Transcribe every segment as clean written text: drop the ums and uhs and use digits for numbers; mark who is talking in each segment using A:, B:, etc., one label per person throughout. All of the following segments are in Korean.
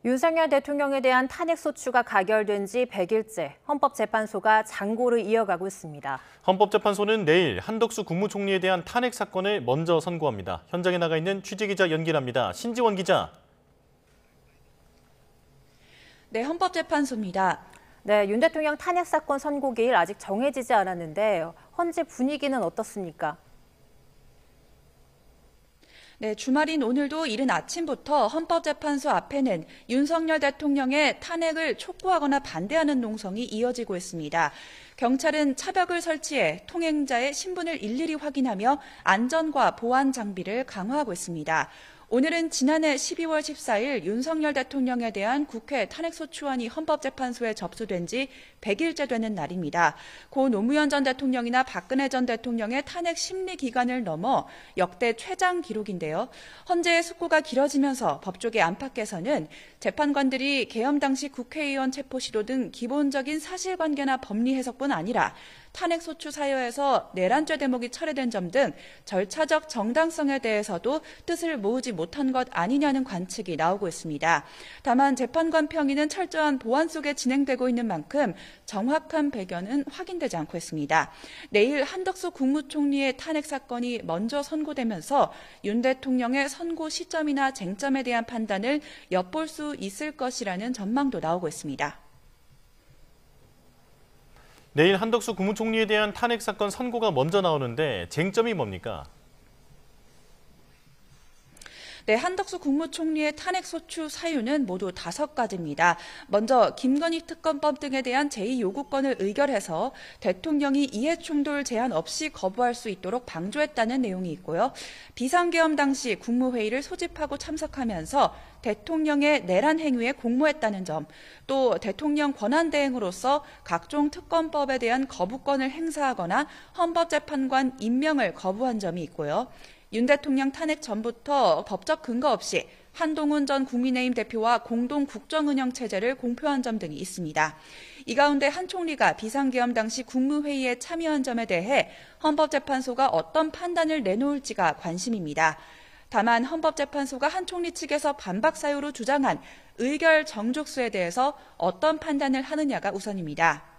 A: 윤석열 대통령에 대한 탄핵소추가 가결된 지 100일째, 헌법재판소가 장고를 이어가고 있습니다.
B: 헌법재판소는 내일 한덕수 국무총리에 대한 탄핵 사건을 먼저 선고합니다. 현장에 나가 있는 취재기자 연결합니다. 신지원 기자.
C: 네, 헌법재판소입니다.
A: 네, 윤 대통령 탄핵 사건 선고기일 아직 정해지지 않았는데 현재 분위기는 어떻습니까?
C: 네, 주말인 오늘도 이른 아침부터 헌법재판소 앞에는 윤석열 대통령의 탄핵을 촉구하거나 반대하는 농성이 이어지고 있습니다. 경찰은 차벽을 설치해 통행자의 신분을 일일이 확인하며 안전과 보안 장비를 강화하고 있습니다. 오늘은 지난해 12월 14일 윤석열 대통령에 대한 국회 탄핵소추안이 헌법재판소에 접수된 지 100일째 되는 날입니다. 고 노무현 전 대통령이나 박근혜 전 대통령의 탄핵 심리 기간을 넘어 역대 최장 기록인데요. 헌재의 숙고가 길어지면서 법조계 안팎에서는 재판관들이 계엄 당시 국회의원 체포 시도 등 기본적인 사실관계나 법리 해석뿐 아니라 탄핵소추 사유에서 내란죄 대목이 철회된 점 등 절차적 정당성에 대해서도 뜻을 모으지 못한 것 아니냐는 관측이 나오고 있습니다. 다만 재판관 평의는 철저한 보안 속에 진행되고 있는 만큼 정확한 배경은 확인되지 않고 있습니다. 내일 한덕수 국무총리의 탄핵 사건이 먼저 선고되면서 윤 대통령의 선고 시점이나 쟁점에 대한 판단을 엿볼 수 있을 것이라는 전망도 나오고 있습니다.
B: 내일 한덕수 국무총리에 대한 탄핵 사건 선고가 먼저 나오는데 쟁점이 뭡니까?
C: 네, 한덕수 국무총리의 탄핵소추 사유는 모두 5가지입니다. 먼저 김건희 특검법 등에 대한 제2요구권을 의결해서 대통령이 이해충돌 제한 없이 거부할 수 있도록 방조했다는 내용이 있고요. 비상계엄 당시 국무회의를 소집하고 참석하면서 대통령의 내란 행위에 공모했다는 점, 또 대통령 권한대행으로서 각종 특검법에 대한 거부권을 행사하거나 헌법재판관 임명을 거부한 점이 있고요. 윤 대통령 탄핵 전부터 법적 근거 없이 한동훈 전 국민의힘 대표와 공동 국정운영 체제를 공표한 점 등이 있습니다. 이 가운데 한 총리가 비상계엄 당시 국무회의에 참여한 점에 대해 헌법재판소가 어떤 판단을 내놓을지가 관심입니다. 다만 헌법재판소가 한 총리 측에서 반박 사유로 주장한 의결 정족수에 대해서 어떤 판단을 하느냐가 우선입니다.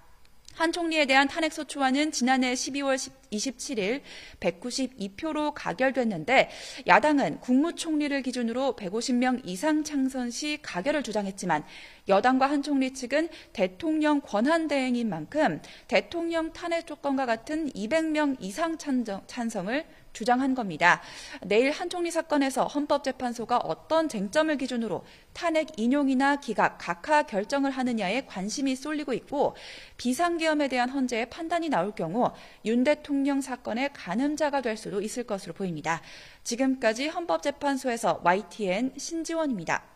C: 한 총리에 대한 탄핵소추안은 지난해 12월 27일 192표로 가결됐는데 야당은 국무총리를 기준으로 150명 이상 찬성 시 가결을 주장했지만 여당과 한 총리 측은 대통령 권한대행인 만큼 대통령 탄핵 조건과 같은 200명 이상 찬성을 주장한 겁니다. 내일 한 총리 사건에서 헌법재판소가 어떤 쟁점을 기준으로 탄핵 인용이나 기각, 각하 결정을 하느냐에 관심이 쏠리고 있고 비상계엄에 대한 헌재의 판단이 나올 경우 윤 대통령 사건의 가늠자가 될 수도 있을 것으로 보입니다. 지금까지 헌법재판소에서 YTN 신지원입니다.